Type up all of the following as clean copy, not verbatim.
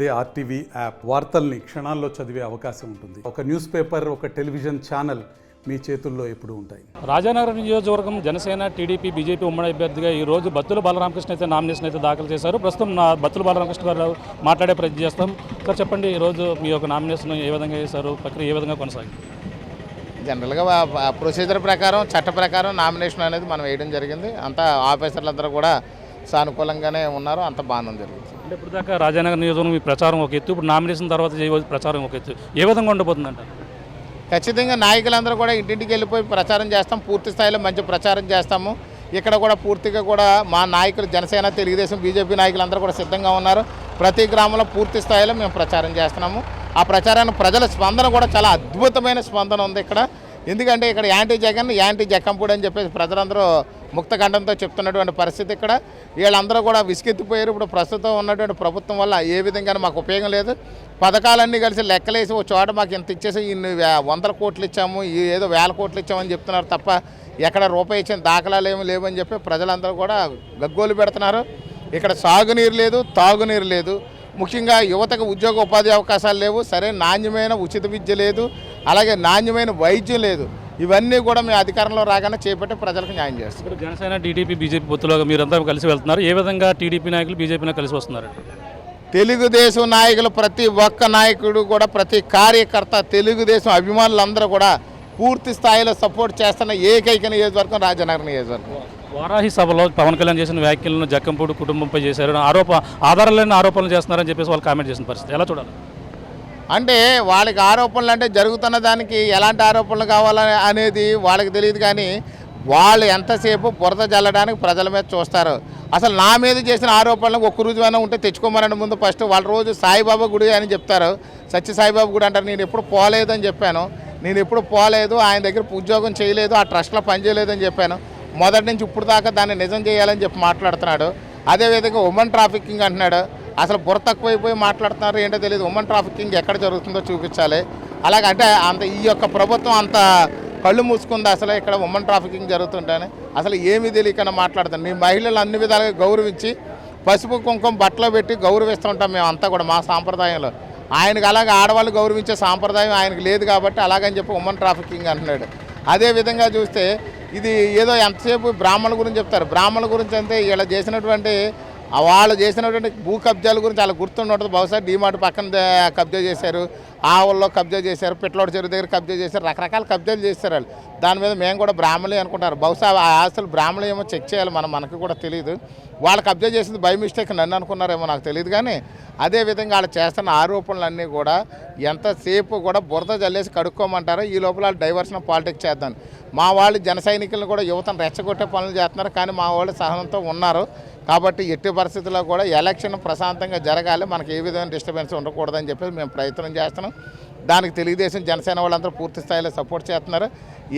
అదే RTV app వార్తల్ని క్షణాల్లో చదివే అవకాశం ఉంటుంది. ఒక న్యూస్ పేపర్, ఒక టెలివిజన్ ఛానల్ మీ చేతుల్లో ఎప్పుడూ ఉంటాయి. రాజానగరం నియోజకవర్గం జనసేన, టీడీపీ, బీజేపీ ఉమ్మడి అభ్యర్థిగా ఈ రోజు బత్తుల బాలరామకృష్ణ అయితే నామినేషన్ అయితే దాఖలు చేశారు. ప్రస్తుతం బత్తుల బాలరామకృష్ణ గారు మాట్లాడే ప్రయత్నం చేస్తాం. సార్ చెప్పండి, ఈరోజు మీ యొక్క నామినేషన్ ఏ విధంగా చేశారు, ప్రక్రియ ఏ విధంగా కొనసాగింది? జనరల్గా ప్రొసీజర్ ప్రకారం, చట్ట ప్రకారం నామినేషన్ అనేది మనం వేయడం జరిగింది. అంతా ఆఫీసర్లందరూ కూడా సానుకూలంగానే ఉన్నారు, అంత బాగానే జరిగింది. అంటే ఇప్పుడు దాకా రాజానగరం నియోజకవర్గం మీ ప్రచారం ఒక ఎత్తు, ఇప్పుడు నామినేషన్ తర్వాత చేయవలసిన ప్రచారం ఒక ఎత్తు, ఏ విధంగా ఉండబోతుందంట? ఖచ్చితంగా నాయకులందరూ కూడా ఇంటింటికి వెళ్ళిపోయి ప్రచారం చేస్తాం, పూర్తి స్థాయిలో మంచి ప్రచారం చేస్తాము. ఇక్కడ కూడా పూర్తిగా కూడా మా నాయకులు జనసేన, తెలుగుదేశం, బీజేపీ నాయకులందరూ కూడా సిద్ధంగా ఉన్నారు. ప్రతి గ్రామంలో పూర్తి స్థాయిలో మేము ప్రచారం చేస్తున్నాము. ఆ ప్రచారానికి ప్రజల స్పందన కూడా చాలా అద్భుతమైన స్పందన ఉంది ఇక్కడ. ఎందుకంటే ఇక్కడ యాంటీ జగన్, యాంటీ జక్కంపూడి అని చెప్పేసి ప్రజలందరూ ముక్తకంఠంతో చెప్తున్నటువంటి పరిస్థితి. ఇక్కడ వీళ్ళందరూ కూడా విసిగెత్తిపోయారు. ఇప్పుడు ప్రస్తుతం ఉన్నటువంటి ప్రభుత్వం వల్ల ఏ విధంగా మాకు ఉపయోగం లేదు. పథకాలన్నీ కలిసి లెక్కలేసి ఒక చోట మాకు ఇంత ఇచ్చేసి ఇన్ని 100 కోట్లు ఇచ్చాము, ఏదో 1000 కోట్లు ఇచ్చామని చెప్తున్నారు తప్ప ఎక్కడ రూపాయి ఇచ్చిన దాఖలాలు ఏమి లేవని చెప్పి ప్రజలందరూ కూడా గగ్గోలు పెడుతున్నారు. ఇక్కడ సాగునీరు లేదు, తాగునీరు లేదు. ముఖ్యంగా యువతకు ఉద్యోగ ఉపాధి అవకాశాలు లేవు, సరైన నాణ్యమైన ఉచిత విద్య లేదు, అలాగే నాణ్యమైన వైద్యం లేదు. ఇవన్నీ కూడా మేము అధికారంలో రాగానే చేపట్టి ప్రజలకు న్యాయం చేస్తాం. ఇప్పుడు జనసేన, టీడీపీ, బీజేపీ పొత్తులో మీరంతా కలిసి వెళ్తున్నారు. ఏ విధంగా టీడీపీ నాయకులు బీజేపీ కలిసి వస్తున్నారు? తెలుగుదేశం నాయకులు, ప్రతి ఒక్క నాయకుడు కూడా, ప్రతి కార్యకర్త, తెలుగుదేశం అభిమానులందరూ కూడా పూర్తి స్థాయిలో సపోర్ట్ చేస్తున్న ఏకైక నియోజకవర్గం రాజానగరం నియోజకవర్గం. వారాహి సభలో పవన్ కళ్యాణ్ చేసిన వ్యాఖ్యలను జక్కంపూడి కుటుంబంపై చేశారు, ఆధారం లేని ఆరోపణలు చేస్తున్నారని చెప్పేసి వాళ్ళు కామెంట్ చేసిన పరిస్థితి ఎలా చూడాలి? అంటే వాళ్ళకి ఆరోపణలు అంటే జరుగుతున్న దానికి ఎలాంటి ఆరోపణలు కావాలని అనేది వాళ్ళకి తెలియదు. కానీ వాళ్ళు ఎంతసేపు బురద జల్లడానికి ప్రజల మీద చూస్తారు. అసలు నా మీద చేసిన ఆరోపణలకు ఒక్క రుజువైనా ఉంటే తెచ్చుకోమని ముందు ఫస్ట్ వాళ్ళు రోజు సాయిబాబా గుడి అని చెప్తారు, సత్య సాయిబాబా గుడి అంటారు. నేను ఎప్పుడు పోలేదు అని చెప్పాను. నేను ఎప్పుడు పోలేదు, ఆయన దగ్గర ఉద్యోగం చేయలేదు, ఆ ట్రస్ట్లో పనిచేయలేదని చెప్పాను. మొదటి నుంచి ఇప్పుడు దాకా దాన్ని నిజం చేయాలని చెప్పి మాట్లాడుతున్నాడు. అదేవిధంగా ఉమెన్ ట్రాఫికింగ్ అంటున్నాడు. అసలు బుర్ర తక్కువైపోయి మాట్లాడుతున్నారు, ఏంటో తెలియదు. ఉమెన్ ట్రాఫికింగ్ ఎక్కడ జరుగుతుందో చూపించాలి. అలాగే అంటే అంత ఈ యొక్క ప్రభుత్వం అంత కళ్ళు మూసుకుంది అసలు ఇక్కడ ఉమెన్ ట్రాఫికింగ్ జరుగుతుంటానే అసలు ఏమీ తెలియకుండా మాట్లాడుతాను. నీ మహిళలు అన్ని విధాలుగా గౌరవించి పసుపు కుంకుమ బట్టలో పెట్టి గౌరవిస్తూ ఉంటాం మేమంతా కూడా మా సాంప్రదాయంలో. ఆయనకు అలాగే ఆడవాళ్ళు గౌరవించే సాంప్రదాయం ఆయనకు లేదు కాబట్టి అలాగని చెప్పి ఉమెన్ ట్రాఫికింగ్ అంటున్నాడు. అదేవిధంగా చూస్తే ఇది ఏదో ఎంతసేపు బ్రాహ్మణుల గురించి చెప్తారు. బ్రాహ్మణుల గురించి అంటే వీళ్ళు చేసినటువంటి వాళ్ళు చేసినటువంటి భూ కబ్జాల గురించి అలా గుర్తుండదు. బహుశా డీమార్ట్ పక్కన కబ్జా చేశారు, ఆవుల్లో కబ్జా చేశారు, పిట్లోడ చెరువు దగ్గర కబ్జా చేశారు, రకరకాల కబ్జాలు చేస్తారు వాళ్ళు. దాని మీద మేము కూడా బ్రాహ్మణులే అనుకుంటారు. బహుశా ఆ ఆస్తులు బ్రాహ్మణులు ఏమో చెక్ చేయాలి, మనకు కూడా తెలియదు. వాళ్ళు కబ్జా చేసింది బై మిస్టేక్ నన్ను అనుకున్నారేమో నాకు తెలియదు. కానీ అదేవిధంగా వాళ్ళు చేస్తున్న ఆరోపణలన్నీ కూడా ఎంతసేపు కూడా బురద జల్లేసి కడుక్కోమంటారో ఈ లోపల వాళ్ళు డైవర్షన్ పాలిటిక్స్ చేద్దాం. మా వాళ్ళు జన సైనికులను కూడా యువతను రెచ్చగొట్టే పనులు చేస్తున్నారు. కానీ మా వాళ్ళు సహనంతో ఉన్నారు. కాబట్టి ఎట్టి పరిస్థితుల్లో కూడా ఎలక్షన్ ప్రశాంతంగా జరగాలి, మనకి ఏ విధమైన డిస్టర్బెన్స్ ఉండకూడదని చెప్పేసి మేము ప్రయత్నం చేస్తున్నాం. దానికి తెలుగుదేశం, జనసేన వాళ్ళందరూ పూర్తి స్థాయిలో సపోర్ట్ చేస్తున్నారు.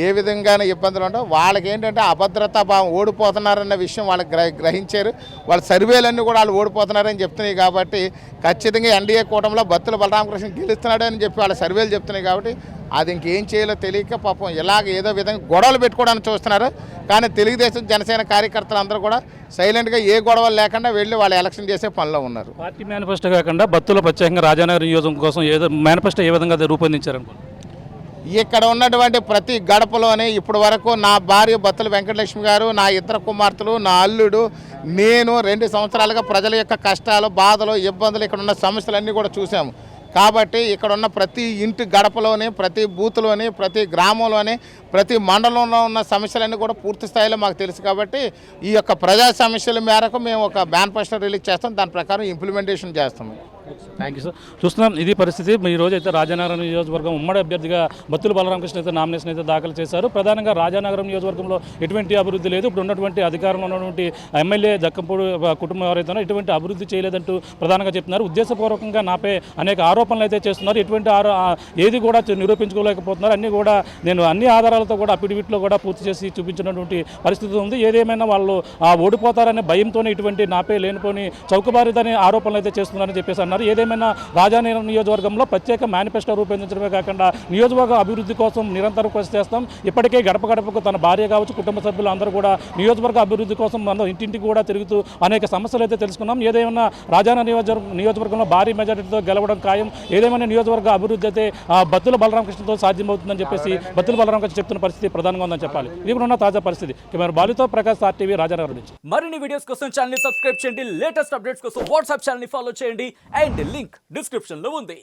ఏ విధంగానే ఇబ్బందులు ఉండవు. వాళ్ళకి ఏంటంటే అభద్రతా భావం, ఓడిపోతున్నారన్న విషయం వాళ్ళకి గ్రహించారు. వాళ్ళ సర్వేలన్నీ కూడా వాళ్ళు ఓడిపోతున్నారని చెప్తున్నాయి. కాబట్టి ఖచ్చితంగా ఎన్డీఏ కూటమిలో బత్తుల బలరామకృష్ణ గెలుస్తున్నాడని చెప్పి వాళ్ళ సర్వేలు చెప్తున్నాయి. కాబట్టి అది ఇంకేం చేయాలో తెలియక పాపం ఇలాగ ఏదో విధంగా గొడవలు పెట్టుకోవడానికి చూస్తున్నారు. కానీ తెలుగుదేశం, జనసేన కార్యకర్తలు అందరూ కూడా సైలెంట్గా ఏ గొడవలు లేకుండా వెళ్ళి వాళ్ళు ఎలక్షన్ చేసే పనిలో ఉన్నారు. పార్టీ మేనిఫెస్టో కాకుండా బత్తుల ప్రత్యేకంగా రాజానగరం నియోజకవర్గం కోసం ఏదో మేనిఫెస్టో ఏ విధంగా రూపొందించారనుకో? ఇక్కడ ఉన్నటువంటి ప్రతి గడపలోనే ఇప్పటి వరకు నా భార్య బత్తుల వెంకటలక్ష్మి గారు, నా ఇద్దరు కుమార్తెలు, నా అల్లుడు, నేను 2 సంవత్సరాలుగా ప్రజల యొక్క కష్టాలు, బాధలు, ఇబ్బందులు, ఇక్కడ ఉన్న సమస్యలన్నీ కూడా చూసాము. కాబట్టి ఇక్కడ ఉన్న ప్రతి ఇంటి గడపలోని, ప్రతి బూత్లోని, ప్రతి గ్రామంలోని, ప్రతి మండలంలో ఉన్న సమస్యలన్నీ కూడా పూర్తి స్థాయిలో మాకు తెలుసు. కాబట్టి ఈ యొక్క ప్రజా సమస్యల మేరకు మేము ఒక మేనిఫెస్టో రిలీజ్ చేస్తాం, దాని ప్రకారం ఇంప్లిమెంటేషన్ చేస్తాము. Thank you sir. చూస్తున్నాం ఇది పరిస్థితి. ఈ రోజు అయితే రాజానగరం నియోజకవర్గం ఉమ్మడి అభ్యర్థిగా బత్తుల బాలరామకృష్ణ అయితే నామినేషన్ అయితే దాఖలు చేశారు. ప్రధానంగా రాజానగరం నియోజకవర్గంలో ఎటువంటి అభివృద్ధి లేదు, ఇప్పుడు ఉన్నటువంటి అధికారంలో ఉన్నటువంటి ఎమ్మెల్యే జక్కంపూడి కుటుంబం ఎవరైతే ఎటువంటి అభివృద్ధి చేయలేదంటూ ప్రధానంగా చెప్తున్నారు. ఉద్దేశపూర్వకంగా నాపై అనేక ఆరోపణలు అయితే చేస్తున్నారు. ఎటువంటి ఏది కూడా నిరూపించుకోలేకపోతున్నారు. అన్నీ కూడా నేను అన్ని ఆధారాలతో కూడా అఫిడవిట్లో కూడా పూర్తి చేసి చూపించినటువంటి పరిస్థితి ఉంది. ఏదేమైనా వాళ్ళు ఓడిపోతారనే భయంతోనే ఇటువంటి నాపై లేనిపోని చౌకబారితనే ఆరోపణలు అయితే చేస్తున్నారని చెప్పేసి అన్నారు. ఏదేమైనా రాజానగరం నియోజకవర్గంలో ప్రత్యేక మేనిఫెస్టో రూపొందించడమే కాకుండా నియోజకవర్గ అభివృద్ధి కోసం నిరంతరం కృషి చేస్తాం. ఇప్పటికే గడప గడపకు తన భార్య కావచ్చు, కుటుంబ సభ్యులు అందరూ కూడా నియోజకవర్గ అభివృద్ధి కోసం మనం ఇంటింటికి కూడా తిరుగుతూ అనేక సమస్యలు అయితే తెలుసుకున్నాం. ఏదేమైనా రాజానగరం నియోజకవర్గంలో భారీ మెజారిటీతో గెలవడం ఖాయం. ఏదేమైనా నియోజకవర్గ అభివృద్ధి అయితే బత్తుల బలరామకృష్ణతో సాధ్యమవుతుందని చెప్పేసి బత్తుల బలరామకృష్ణ చెప్తున్న పరిస్థితి ప్రధానంగా ఉందని చెప్పాలి. ఇది కూడా ఉన్న తాజా పరిస్థితి. కెమెరా బాలుతో ప్రకాష్, RTV, రాజానగరం నుంచి. మరిన్ని వీడియోస్ కోసం ఛానల్ ని సబ్స్క్రైబ్ చేయండి. లేటెస్ట్ అప్డేట్స్ కోసం వాట్సాప్ ఛానల్ ని ఫాలో చేయండి. అండ్ లింక్ డిస్క్రిప్షన్ లో ఉంది.